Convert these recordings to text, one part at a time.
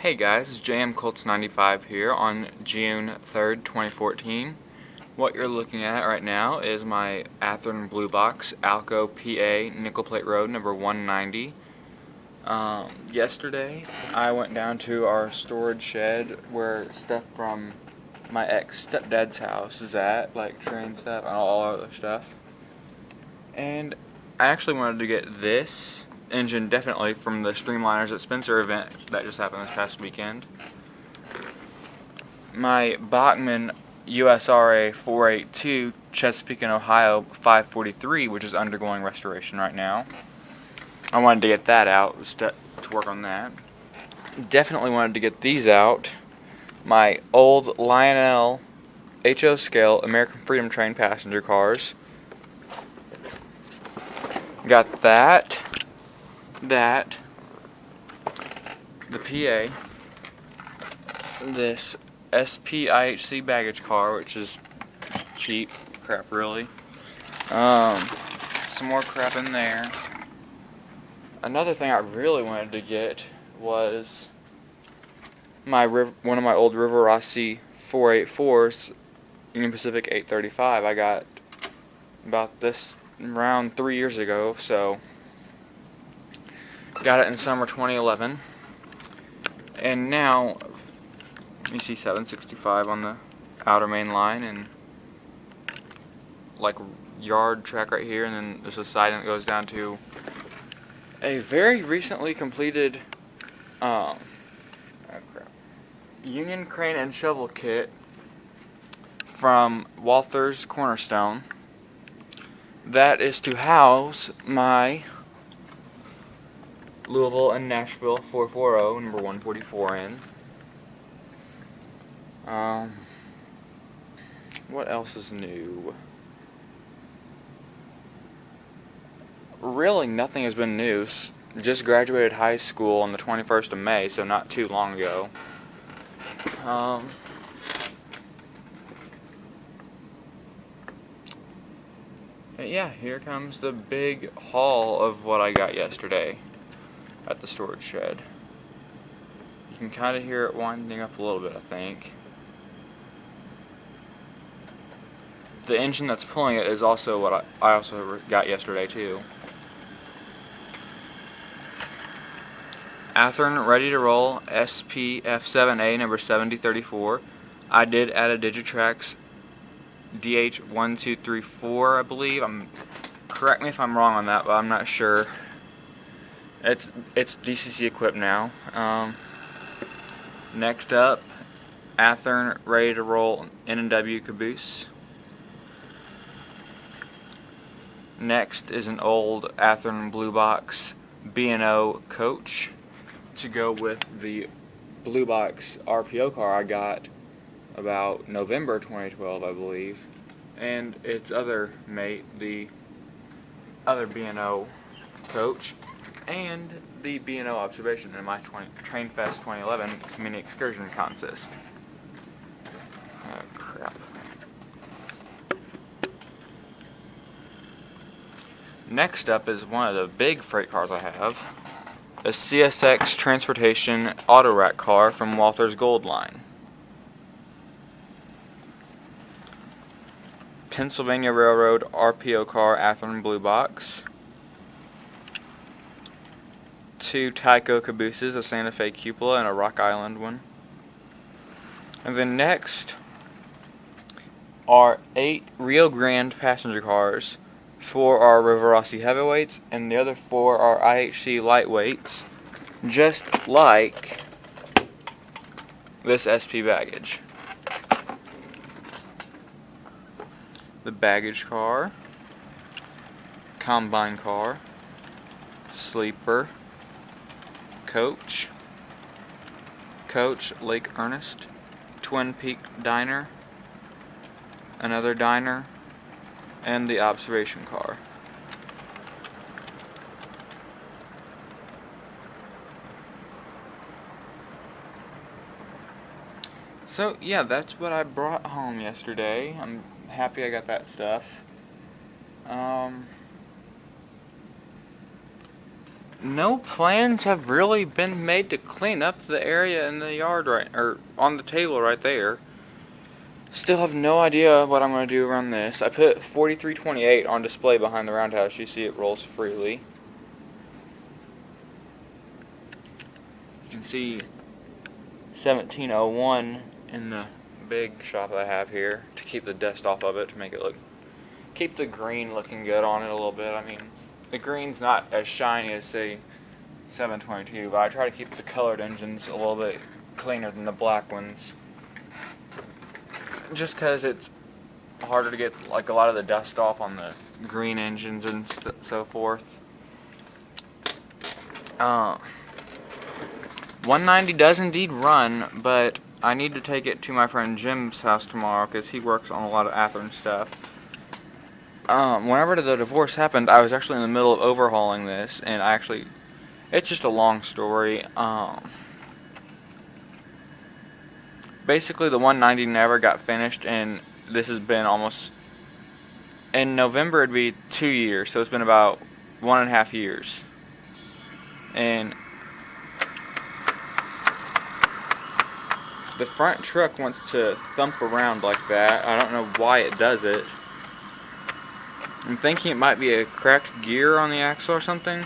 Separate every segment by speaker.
Speaker 1: Hey guys, it's JM Colts 95 here on June 3rd, 2014. What you're looking at right now is my Athearn Blue Box Alco PA Nickel Plate Road number 190. Yesterday I went down to our storage shed where stuff from my ex-stepdad's house is at, like train stuff and all other stuff. And I actually wanted to get this engine definitely from the Streamliners at Spencer event that just happened this past weekend. My Bachmann USRA 482 Chesapeake and Ohio 543, which is undergoing restoration right now. I wanted to get that out to work on that. Definitely wanted to get these out. My old Lionel HO scale American Freedom Train passenger cars. Got that, the PA, this SPIHC baggage car, which is cheap crap really, some more crap in there. Another thing I really wanted to get was one of my old River Rossi 484s, Union Pacific 835. I got about this around 3 years ago, so got it in summer 2011. And now you see 765 on the outer main line and like yard track right here, and then there's a siding that goes down to a very recently completed Union crane and shovel kit from Walther's Cornerstone. That is to house my Louisville and Nashville 440 number 144 in. What else is new? Really nothing has been new. Just graduated high school on the 21st of May, so not too long ago. Yeah, here comes the big haul of what I got yesterday at the storage shed. You can kind of hear it winding up a little bit, I think. The engine that's pulling it is also what I also got yesterday too. Athearn Ready to Roll SPF7A number 7034. I did add a Digitrax DH1234, I believe. Correct me if I'm wrong on that, but I'm not sure. It's DCC equipped now. Next up, Athearn Ready to Roll N&W caboose. Next is an old Athearn Blue Box B&O coach to go with the Blue Box RPO car I got about November 2012, I believe, and its other mate, the other B&O coach, and the B&O observation in my TrainFest 2011 mini excursion consist. Oh crap. Next up is one of the big freight cars I have, a CSX Transportation auto rack car from Walther's Gold Line. Pennsylvania Railroad RPO car Athearn Blue Box. 2 Tyco cabooses, a Santa Fe cupola and a Rock Island one. And then next are 8 Rio Grande passenger cars. 4 are River Rossi heavyweights and the other 4 are IHC lightweights, just like this SP baggage. The baggage car, combine car, sleeper, coach, Lake Ernest, Twin Peak diner, another diner, and the observation car. So yeah, that's what I brought home yesterday. I'm happy I got that stuff. no plans have really been made to clean up the area in the yard or on the table right there. Still have no idea what I'm going to do around this. I put 4328 on display behind the roundhouse. You see it rolls freely. You can see 1701 in the big shop that I have here to keep the dust off of it, to make it keep the green looking good on it a little bit. I mean, the green's not as shiny as, say, 722, but I try to keep the colored engines a little bit cleaner than the black ones, just because it's harder to get like a lot of the dust off on the green engines and so forth. 190 does indeed run, but I need to take it to my friend Jim's house tomorrow because he works on a lot of Athearn stuff. Whenever the divorce happened, I was actually in the middle of overhauling this, and it's just a long story. Basically, the 190 never got finished, and this has been almost, in November it'd be 2 years, so it's been about 1.5 years. And the front truck wants to thump around like that. I don't know why it does it. I'm thinking it might be a cracked gear on the axle or something.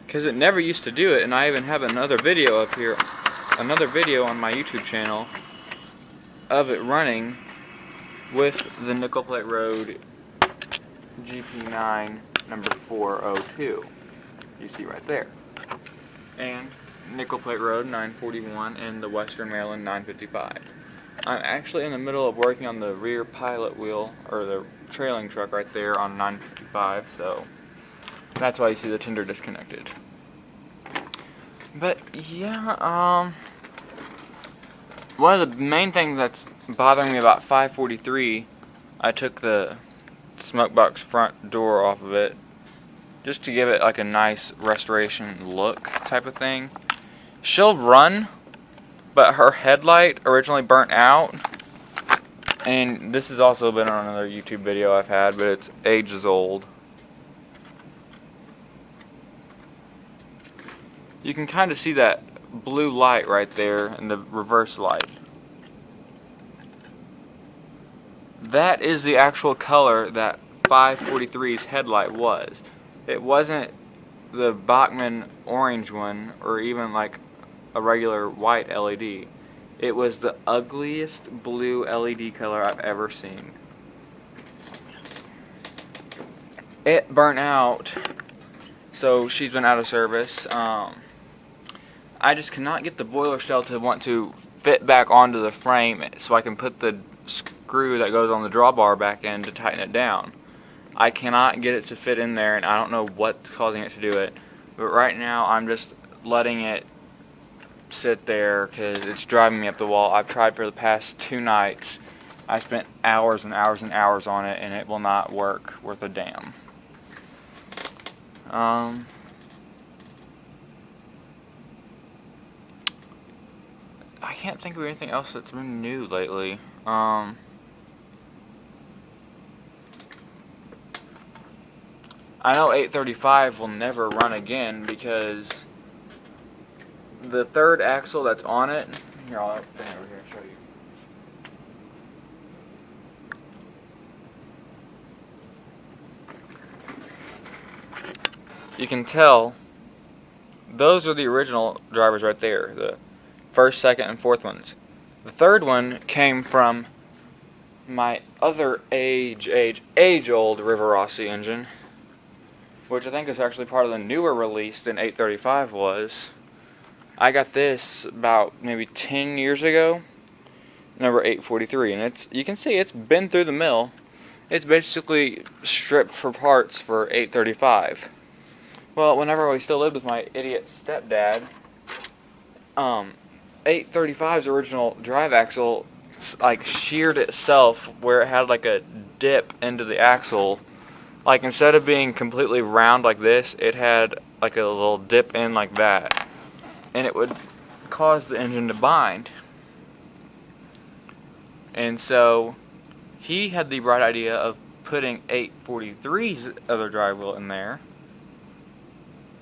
Speaker 1: Because it never used to do it, and I even have another video up here, another video on my YouTube channel of it running with the Nickel Plate Road GP9 number 402. You see right there. And Nickel Plate Road 941 and the Western Maryland 955. I'm actually in the middle of working on the rear pilot wheel, or the trailing truck right there on 955, so that's why you see the tender disconnected. But yeah, one of the main things that's bothering me about 543, I took the smoke box front door off of it just to give it like a nice restoration look type of thing. She'll run, but her headlight originally burnt out, and this has also been on another YouTube video I've had, but it's ages old. You can kind of see that blue light right there in the reverse light. That is the actual color that 543's headlight was. It wasn't the Bachmann orange one, or even like a regular white LED. It was the ugliest blue LED color I've ever seen. It burnt out, so she's been out of service. I just cannot get the boiler shell to want to fit back onto the frame so I can put the screw that goes on the drawbar back in to tighten it down. I cannot get it to fit in there, and I don't know what's causing it to do it. But right now I'm just letting it sit there because it's driving me up the wall. I've tried for the past 2 nights. I spent hours and hours and hours on it, and it will not work worth a damn. I can't think of anything else that's been new lately. I know 835 will never run again because the third axle that's on it, here, I'll bring it over here and show you. You can tell those are the original drivers right there, the first, second, and fourth ones. The third one came from my other age-old Rivarossi engine, which I think is actually part of the newer release than 835 was. I got this about maybe 10 years ago, number 843, and you can see it's been through the mill. It's basically stripped for parts for 835. Well, whenever we still lived with my idiot stepdad, 835's original drive axle like sheared itself where it had like a dip into the axle. Like instead of being completely round like this, it had like a little dip in like that. And it would caused the engine to bind. And so he had the bright idea of putting 843's other drive wheel in there,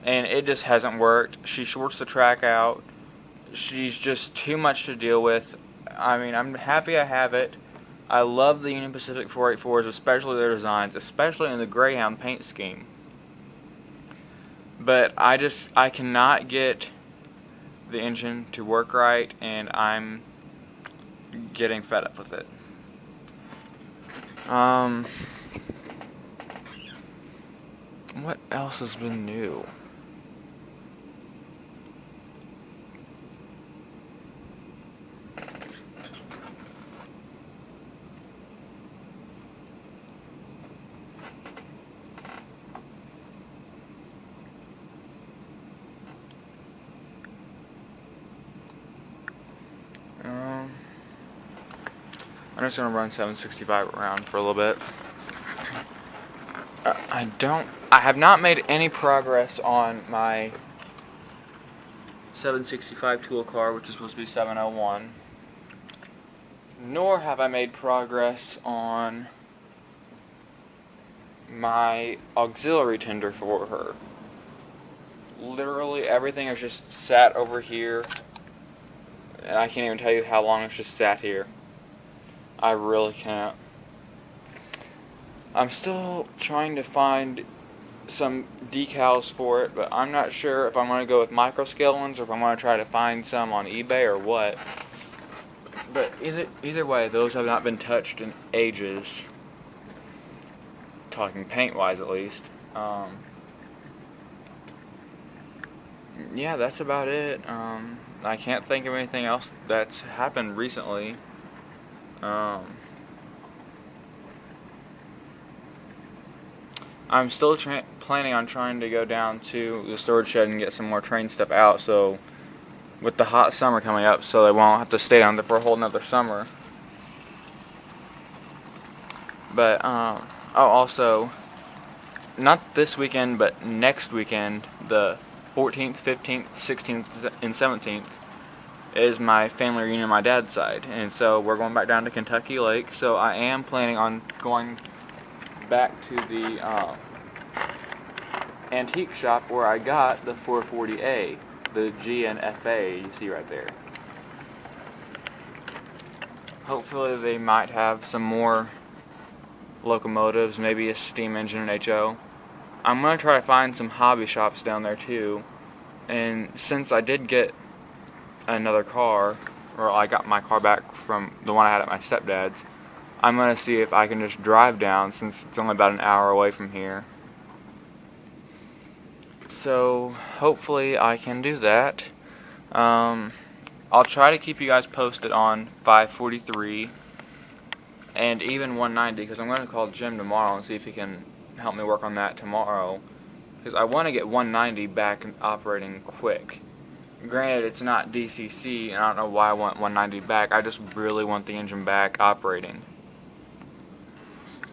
Speaker 1: and it just hasn't worked. She shorts the track out. She's just too much to deal with. I mean, I'm happy I have it. I love the Union Pacific 484s, especially their designs, especially in the Greyhound paint scheme. But I cannot get the engine to work right, and I'm getting fed up with it. What else has been new? I'm just gonna run 765 around for a little bit. I have not made any progress on my 765 tool car, which is supposed to be 701. Nor have I made progress on my auxiliary tender for her. Literally everything is just sat over here, and I can't even tell you how long it's just sat here. I really can't. I'm still trying to find some decals for it, but I'm not sure if I'm going to go with micro scale ones or if I'm going to try to find some on eBay or what. But either way, those have not been touched in ages. Talking paint-wise, at least. Yeah, that's about it. I can't think of anything else that's happened recently. I'm still planning on trying to go down to the storage shed and get some more train stuff out, so with the hot summer coming up, so they won't have to stay down there for a whole nother summer. But also, not this weekend, but next weekend, the 14th, 15th, 16th, and 17th, is my family reunion on my dad's side, and so we're going back down to Kentucky Lake. So I am planning on going back to the antique shop where I got the 440A, the GNFA you see right there. Hopefully they might have some more locomotives, maybe a steam engine and HO. I'm going to try to find some hobby shops down there too, and since I did get another car, or I got my car back from the one I had at my stepdad's, I'm going to see if I can just drive down, since it's only about an hour away from here. So hopefully I can do that. I'll try to keep you guys posted on 543 and even 190, because I'm going to call Jim tomorrow and see if he can help me work on that tomorrow, because I want to get 190 back and operating quick. Granted, it's not DCC, and I don't know why I want 190 back. I just really want the engine back operating.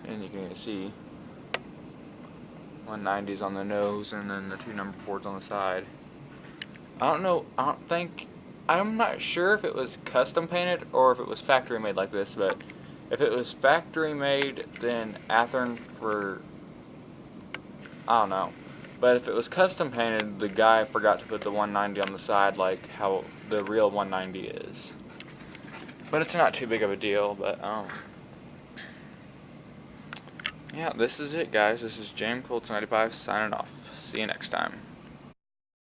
Speaker 1: And you can even see 190's on the nose, and then the two number boards on the side. I'm not sure if it was custom painted or if it was factory made like this, but if it was factory made, then Athearn I don't know. But if it was custom painted, the guy forgot to put the 190 on the side like how the real 190 is. But it's not too big of a deal, but yeah, this is it, guys. This is James Colts 95 signing off. See you next time.